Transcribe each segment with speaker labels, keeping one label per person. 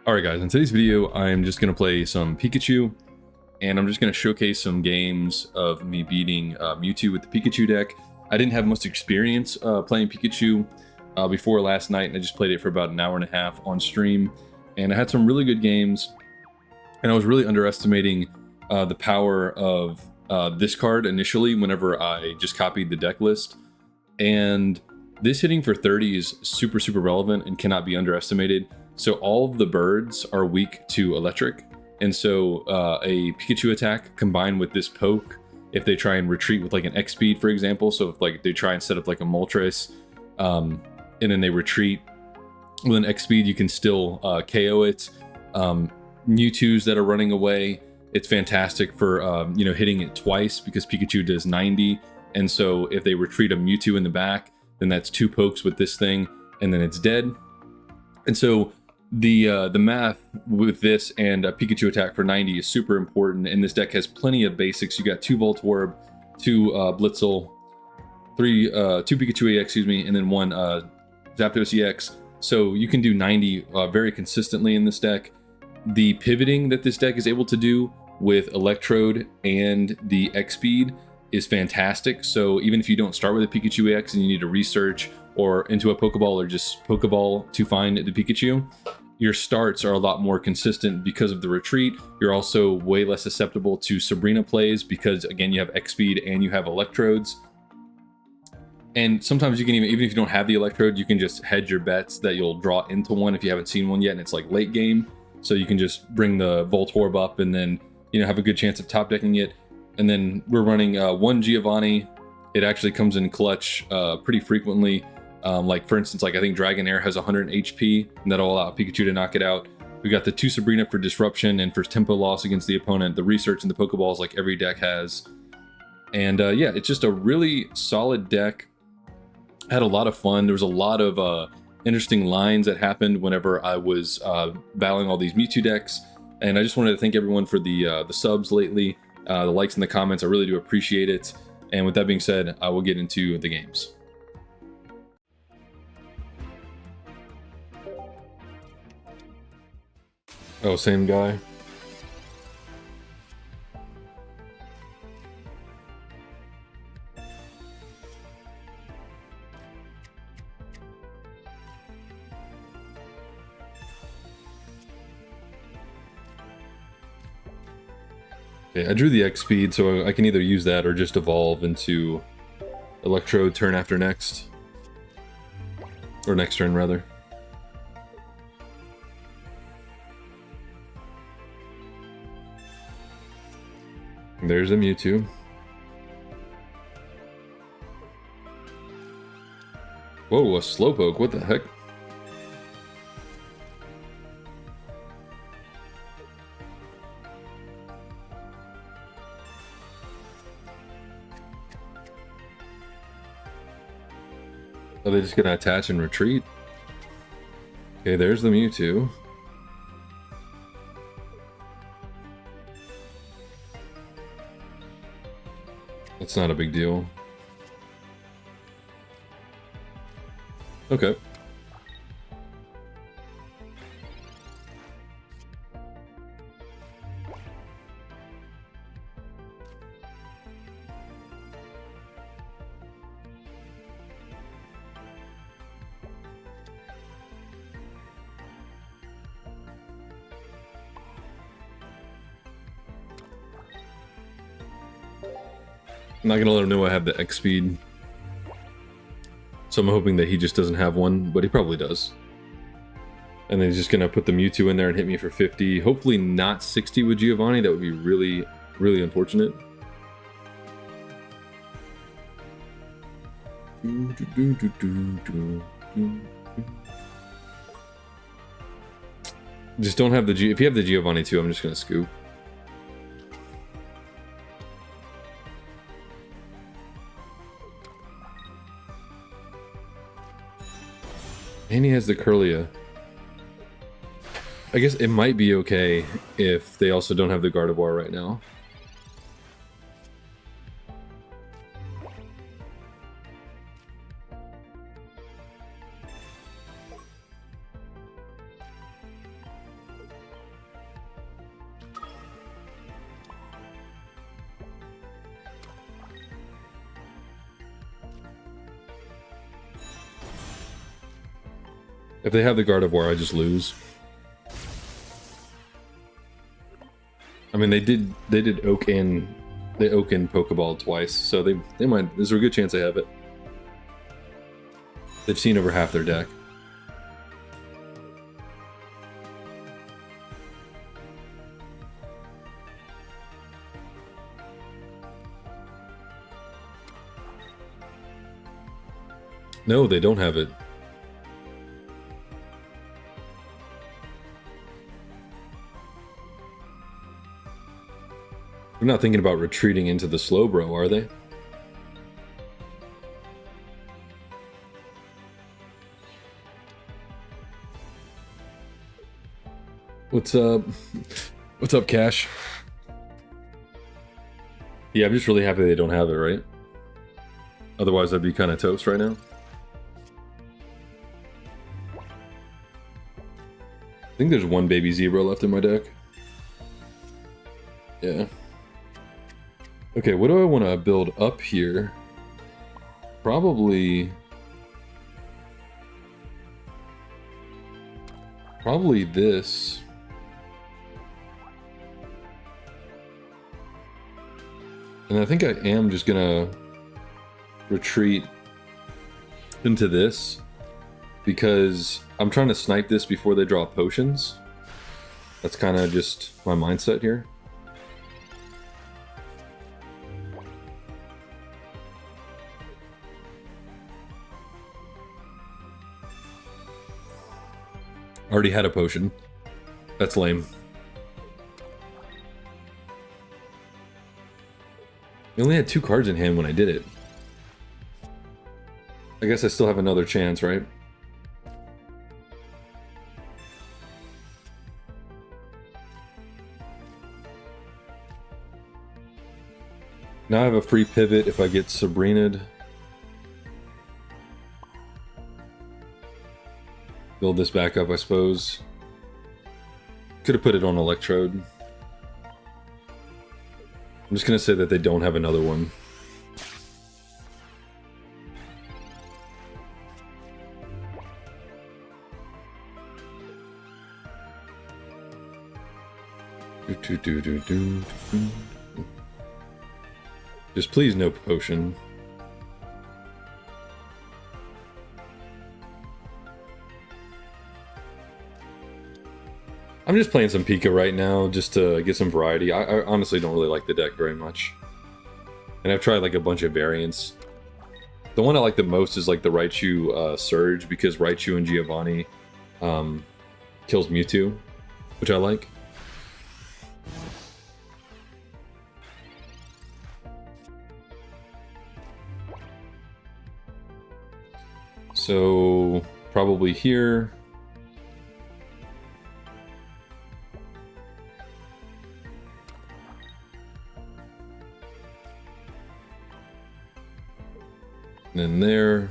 Speaker 1: Alright guys, in today's video I'm just going to play some Pikachu, and I'm just going to showcase some games of me beating Mewtwo with the Pikachu deck. I didn't have much experience playing Pikachu before last night, and I just played it for about an hour and a half on stream, and I had some really good games, and I was really underestimating the power of this card initially whenever I just copied the deck list. And this hitting for 30 is super relevant and cannot be underestimated. So all of the birds are weak to electric, and so a Pikachu attack combined with this poke, if they try and retreat with like an X speed, for example, so if like they try and set up like a Moltres and then they retreat with an X speed, you can still KO it. Mewtwo's that are running away, it's fantastic for hitting it twice because Pikachu does 90, and so if they retreat a Mewtwo in the back, then that's 2 pokes with this thing and then it's dead. And so the math with this and a Pikachu attack for 90 is super important, and this deck has plenty of basics. You got 2 Voltorb, 2 Blitzel, 2 Pikachu EX, and then 1 Zapdos EX. So you can do 90 very consistently in this deck. The pivoting that this deck is able to do with Electrode and the X speed is fantastic. So even if you don't start with a Pikachu EX and you need to research or into a Pokeball or just Pokeball to find the Pikachu, your starts are a lot more consistent because of the retreat. You're also way less susceptible to Sabrina plays because, again, you have X speed and you have Electrodes. And sometimes you can even if you don't have the Electrode, you can just hedge your bets that you'll draw into one if you haven't seen one yet and it's like late game. So you can just bring the Voltorb up and then have a good chance of top decking it. And then we're running 1 Giovanni. It actually comes in clutch pretty frequently. Like for instance, like I think Dragonair has 100 HP, and that'll allow Pikachu to knock it out. We got the 2 Sabrina for disruption and for tempo loss against the opponent. The research and the Pokeballs like every deck has. And yeah, it's just a really solid deck. I had a lot of fun. There was a lot of interesting lines that happened whenever I was battling all these Mewtwo decks. And I just wanted to thank everyone for the subs lately, the likes and the comments. I really do appreciate it. And with that being said, I will get into the games. Oh, same guy. Okay, I drew the X speed, so I can either use that or just evolve into Electrode turn after next. Or next turn, rather. There's a Mewtwo. Whoa, a Slowpoke, what the heck? Are they just gonna attach and retreat? Okay, there's the Mewtwo. It's not a big deal. Okay. I'm not gonna let him know I have the X speed, so I'm hoping that he just doesn't have one, but he probably does. And then he's just gonna put the Mewtwo in there and hit me for 50. Hopefully not 60 with Giovanni. That would be really unfortunate. Just don't have the if you have the Giovanni too, I'm just gonna scoop. And he has the Curlia. I guess it might be okay if they also don't have the Gardevoir right now. If they have the Gardevoir, I just lose. I mean, they did Oak and Pokeball twice, so they might. There's a good chance they have it. They've seen over half their deck. No, they don't have it. They're not thinking about retreating into the Slowbro, are they? What's up? What's up, Cash? Yeah, I'm just really happy they don't have it, right? Otherwise, I'd be kind of toast right now. I think there's one baby zebra left in my deck. Yeah. Okay, what do I want to build up here? Probably this. And I think I am just gonna retreat into this because I'm trying to snipe this before they draw potions. That's kind of just my mindset here. Already had a potion. That's lame. I only had 2 cards in hand when I did it. I guess I still have another chance, right? Now I have a free pivot if I get Sabrina'd. Build this back up, I suppose. Could have put it on Electrode. I'm just gonna say that they don't have another one. Just please no potion. I'm just playing some Pika right now just to get some variety. I honestly don't really like the deck very much. And I've tried like a bunch of variants. The one I like the most is like the Raichu Surge, because Raichu and Giovanni kills Mewtwo, which I like. So probably here. And then there.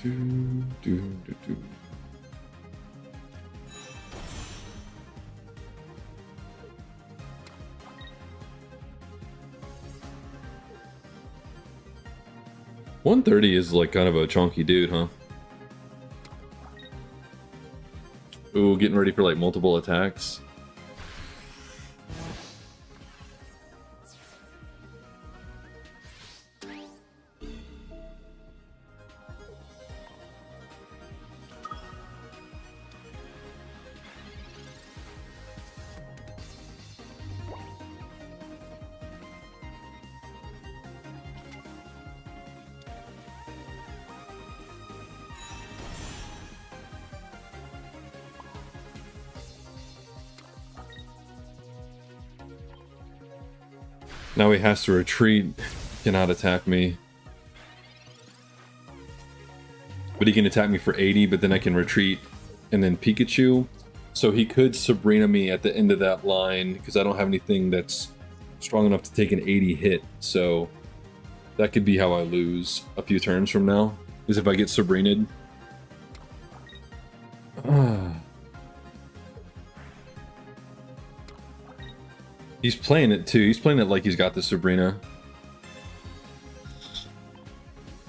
Speaker 1: Do. 130 is like kind of a chunky dude, huh? Ooh, getting ready for like multiple attacks. Now he has to retreat, cannot attack me. But he can attack me for 80, but then I can retreat and then Pikachu. So he could Sabrina me at the end of that line, because I don't have anything that's strong enough to take an 80 hit. So that could be how I lose a few turns from now, is if I get Sabrina'd. He's playing it too. He's playing it like he's got the Sabrina.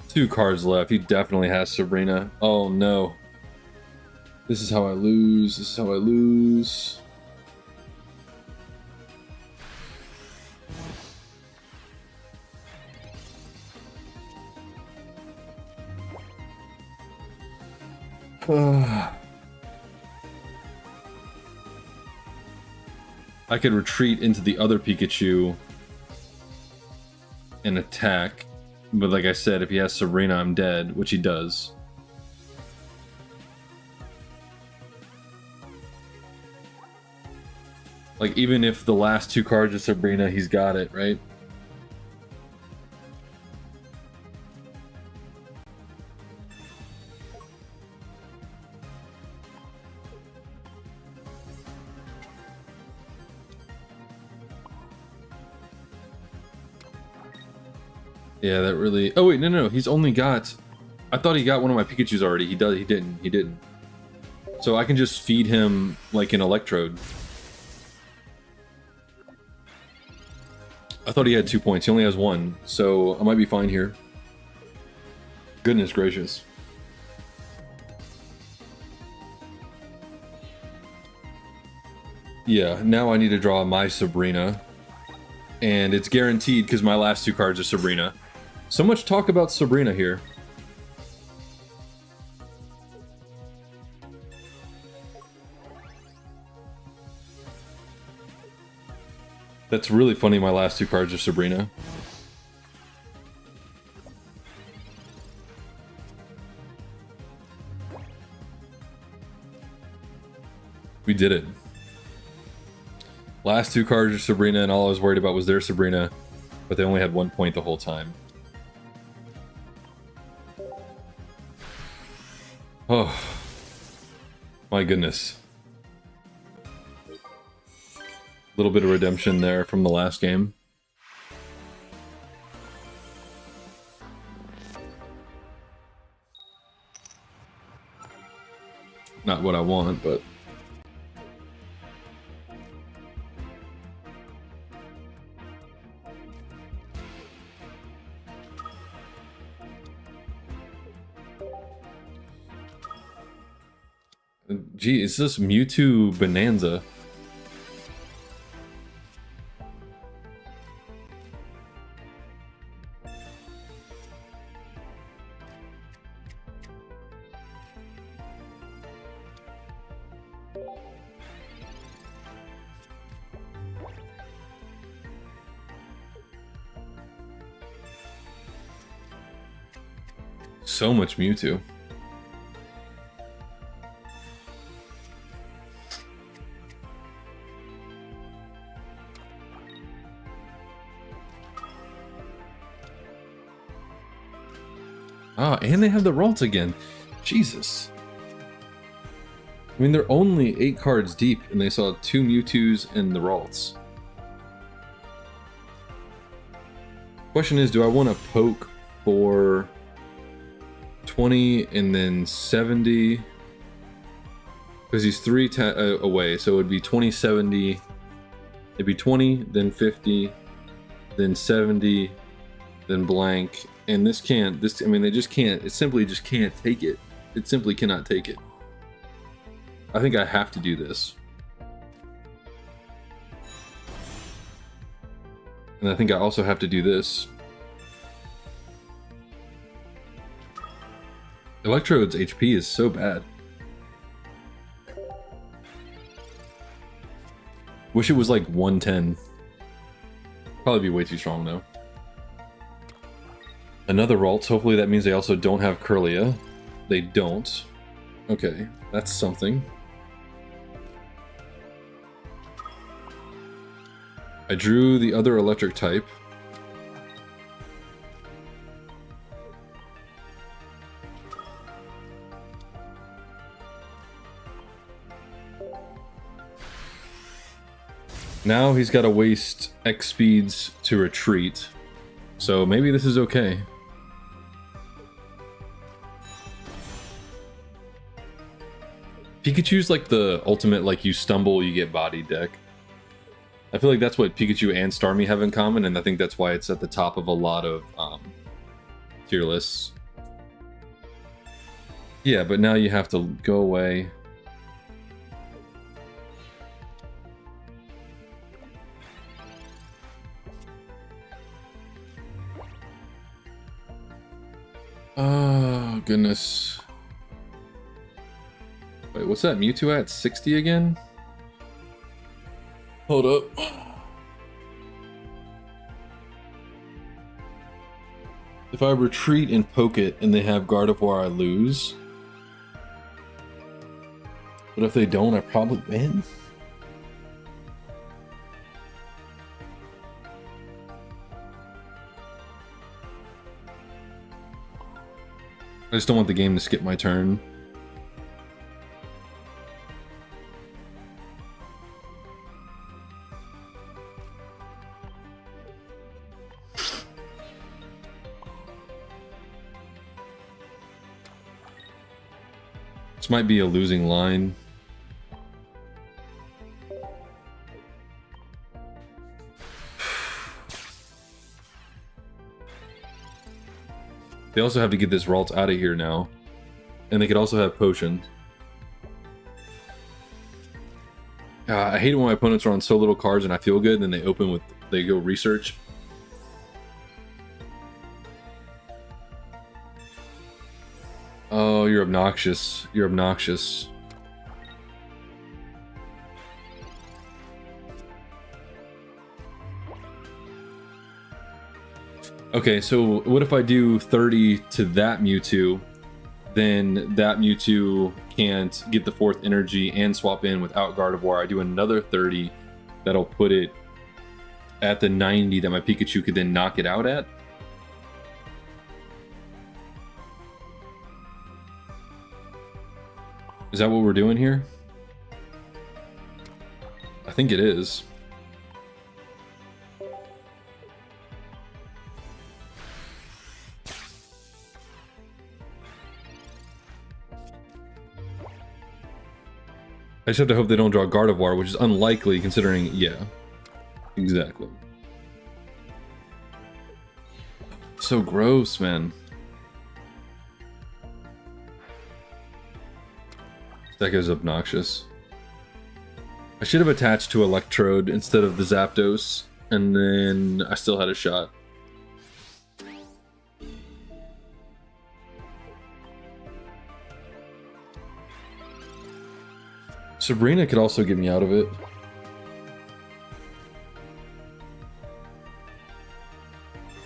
Speaker 1: 2 cards left. He definitely has Sabrina. Oh no. This is how I lose. This is how I lose. I could retreat into the other Pikachu and attack, but like I said, if he has Sabrina, I'm dead, which he does. Like, even if the last 2 cards are Sabrina, he's got it, right? Yeah, that really... Oh, wait, no. He's only got... I thought he got one of my Pikachus already. He didn't. So I can just feed him like an Electrode. I thought he had 2 points. He only has 1. So I might be fine here. Goodness gracious. Yeah, now I need to draw my Sabrina. And it's guaranteed because my last 2 cards are Sabrina. So much talk about Sabrina here. That's really funny, my last 2 cards are Sabrina. We did it. Last 2 cards are Sabrina, and all I was worried about was their Sabrina, but they only had 1 point the whole time. Oh, my goodness. A little bit of redemption there from the last game. Not what I want, but... Gee, is this Mewtwo Bonanza? So much Mewtwo. Ah, and they have the Ralt again. Jesus. I mean, they're only 8 cards deep, and they saw 2 Mewtwo's and the Ralts. Question is, do I want to poke for 20 and then 70? Because he's 3 away, so it would be 20, 70. It'd be 20, then 50, then 70, then blank. And this can't, I mean, they just can't, it simply just can't take it. It simply cannot take it. I think I have to do this. And I think I also have to do this. Electrode's HP is so bad. Wish it was like 110. Probably be way too strong though. Another Ralt. Hopefully that means they also don't have Curlia. They don't. Okay, that's something. I drew the other electric type. Now he's got to waste X speeds to retreat. So maybe this is okay. Pikachu's like the ultimate, like, you stumble, you get bodied deck. I feel like that's what Pikachu and Starmie have in common, and I think that's why it's at the top of a lot of tier lists. Yeah, but now you have to go away. Oh, goodness. Wait, what's that Mewtwo at? 60 again? Hold up. If I retreat and poke it and they have Gardevoir, I lose. But if they don't, I probably win. I just don't want the game to skip my turn. This might be a losing line. They also have to get this Ralt out of here now. And they could also have Potion. I hate it when my opponents are on so little cards and I feel good, and then they open with, they go research. Oh, you're obnoxious. You're obnoxious. Okay, so what if I do 30 to that Mewtwo? Then that Mewtwo can't get the fourth energy and swap in without Gardevoir. I do another 30. That'll put it at the 90 that my Pikachu could then knock it out at. Is that what we're doing here? I think it is. I just have to hope they don't draw Gardevoir, which is unlikely considering, yeah. Exactly. So gross, man. That guy's obnoxious. I should have attached to Electrode instead of the Zapdos, and then I still had a shot. Sabrina could also get me out of it.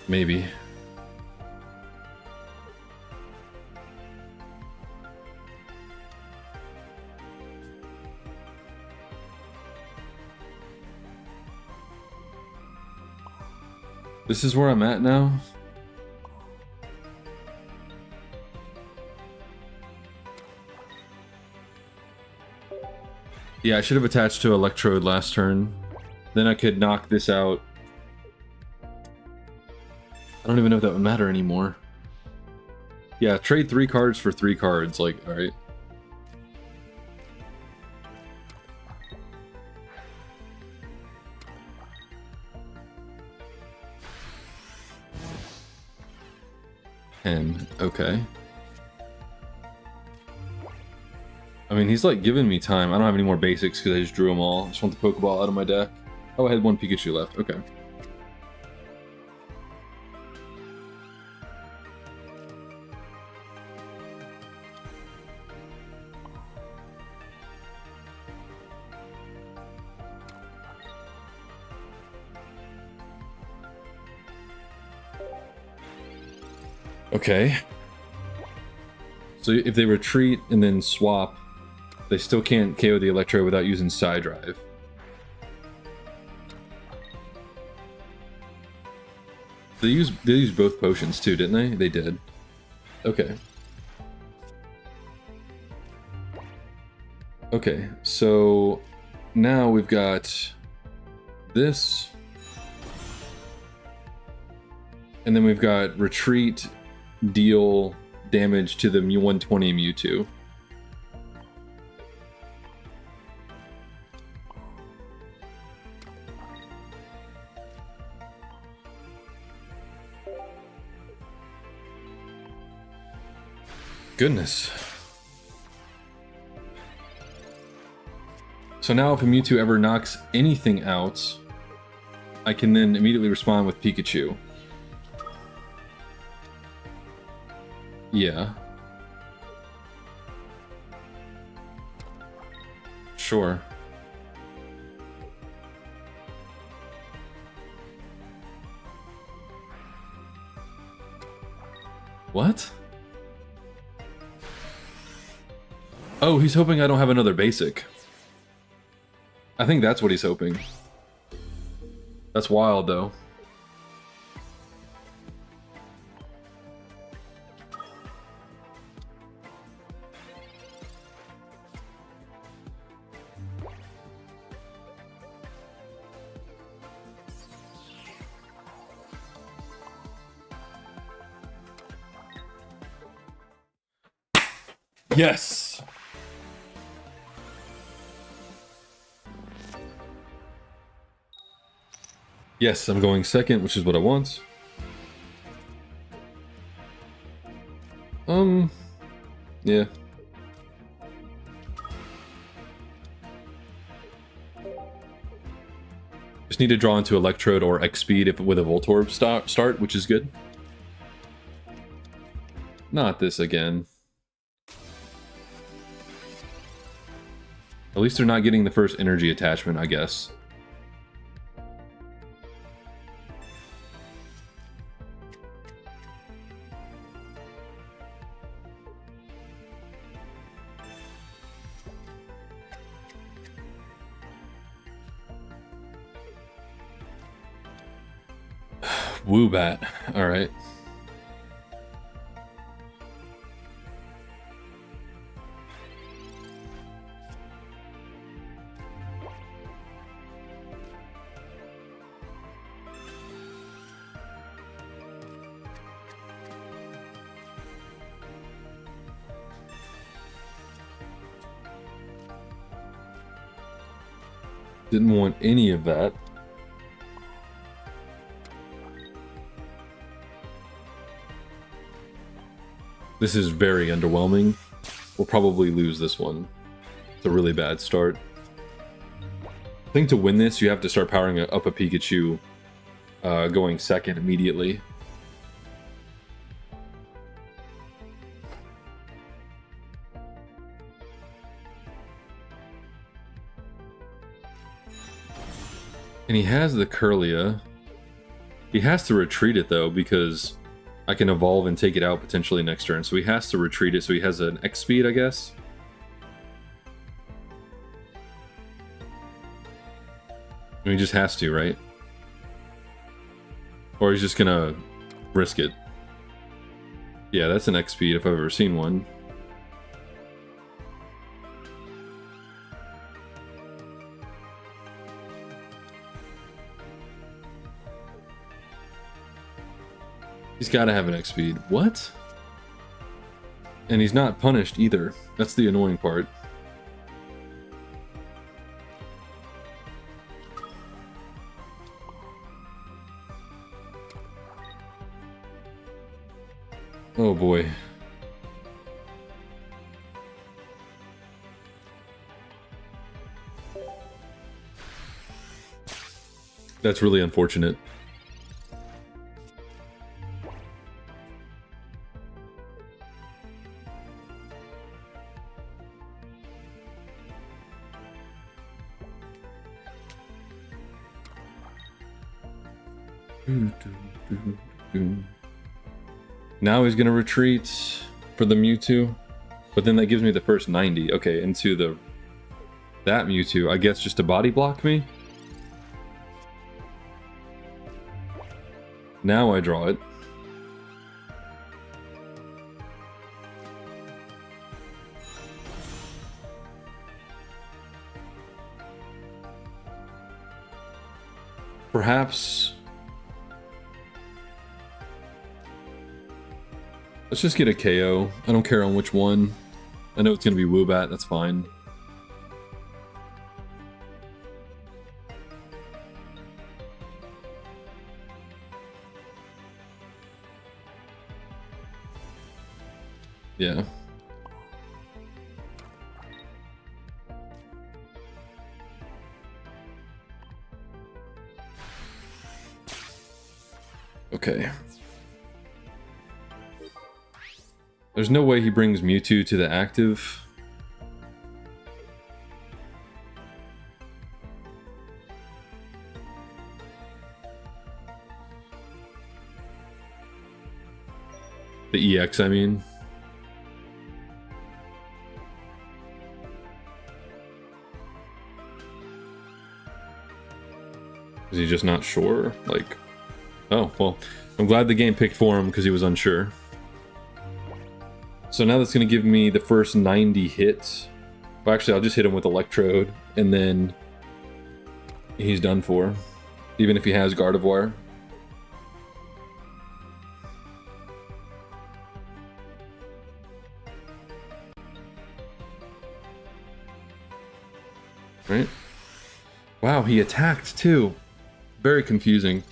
Speaker 1: Maybe. This is where I'm at now. Yeah, I should have attached to Electrode last turn. Then I could knock this out. I don't even know if that would matter anymore. Yeah, trade 3 cards for 3 cards, like, alright. And, okay. I mean, he's like giving me time. I don't have any more basics because I just drew them all. I just want the Pokeball out of my deck. Oh, I had 1 Pikachu left. Okay. Okay. So if they retreat and then swap, they still can't KO the Electro without using Psy Drive. They used both potions too, didn't they? They did. Okay. Okay, so now we've got this. And then we've got retreat, deal damage to the 120 Mewtwo. Goodness. So now if a Mewtwo ever knocks anything out, I can then immediately respond with Pikachu. Yeah. Sure. What? Oh, he's hoping I don't have another basic. I think that's what he's hoping. That's wild, though. Yes! Yes, I'm going second, which is what I want. Yeah. Just need to draw into Electrode or X-Speed if with a Voltorb start, which is good. Not this again. At least they're not getting the first energy attachment, I guess. Woobat. Alright. Didn't want any of that. This is very underwhelming. We'll probably lose this one. It's a really bad start. I think to win this, you have to start powering up a Pikachu, going second immediately. And he has the Curlia. He has to retreat it though, because I can evolve and take it out potentially next turn. So he has to retreat it, so he has an X speed, I guess. And he just has to, right? Or he's just gonna risk it. Yeah, that's an X speed if I've ever seen one. He's got to have an X speed. What? And he's not punished either. That's the annoying part. Oh boy. That's really unfortunate. Now he's gonna retreat for the Mewtwo, but then that gives me the first 90. Okay, into that Mewtwo, I guess just to body block me. Now I draw it. Perhaps let's just get a KO. I don't care on which one. I know it's gonna be Woobat, that's fine. Yeah. Okay. There's no way he brings Mewtwo to the active. The EX, I mean. Is he just not sure? Like, oh, well, I'm glad the game picked for him because he was unsure. So now that's going to give me the first 90 hits. Well, actually, I'll just hit him with Electrode, and then he's done for. Even if he has Gardevoir. Right? Wow, he attacked too. Very confusing.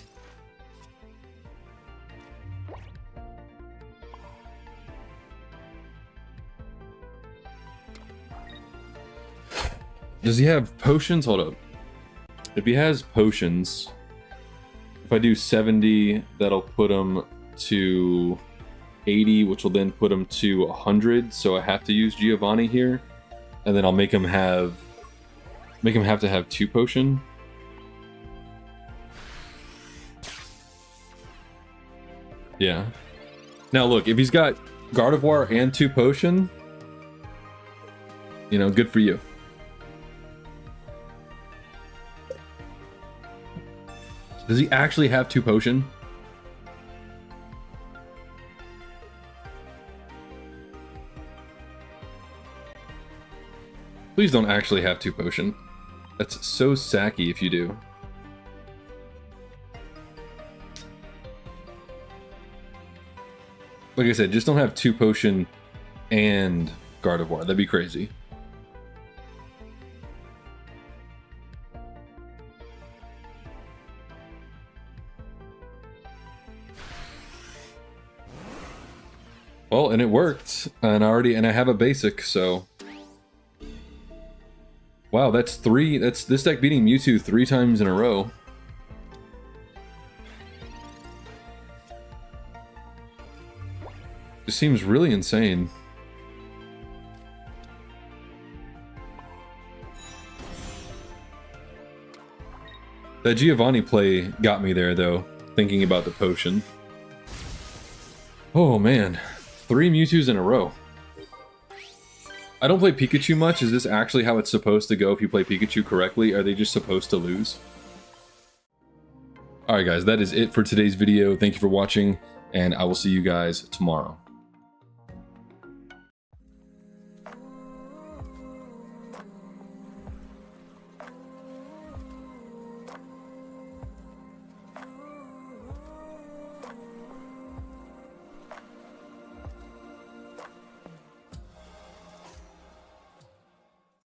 Speaker 1: Does he have potions? Hold up. If he has potions, if I do 70, that'll put him to 80, which will then put him to 100. So I have to use Giovanni here, and then I'll make him have to have 2 potion. Yeah. Now look, if he's got Gardevoir and 2 potion, you know, good for you. Does he actually have 2 potion? Please don't actually have 2 potion. That's so sacky if you do. Like I said, just don't have 2 potion and Gardevoir. That'd be crazy. Well, and it worked, and I have a basic, so wow, that's 3. That's this deck beating Mewtwo 3 times in a row. This seems really insane. That Giovanni play got me there, though, thinking about the potion. Oh man, 3 Mewtwo's in a row. I don't play Pikachu much. Is this actually how it's supposed to go if you play Pikachu correctly? Are they just supposed to lose? Alright guys, that is it for today's video. Thank you for watching, and I will see you guys tomorrow.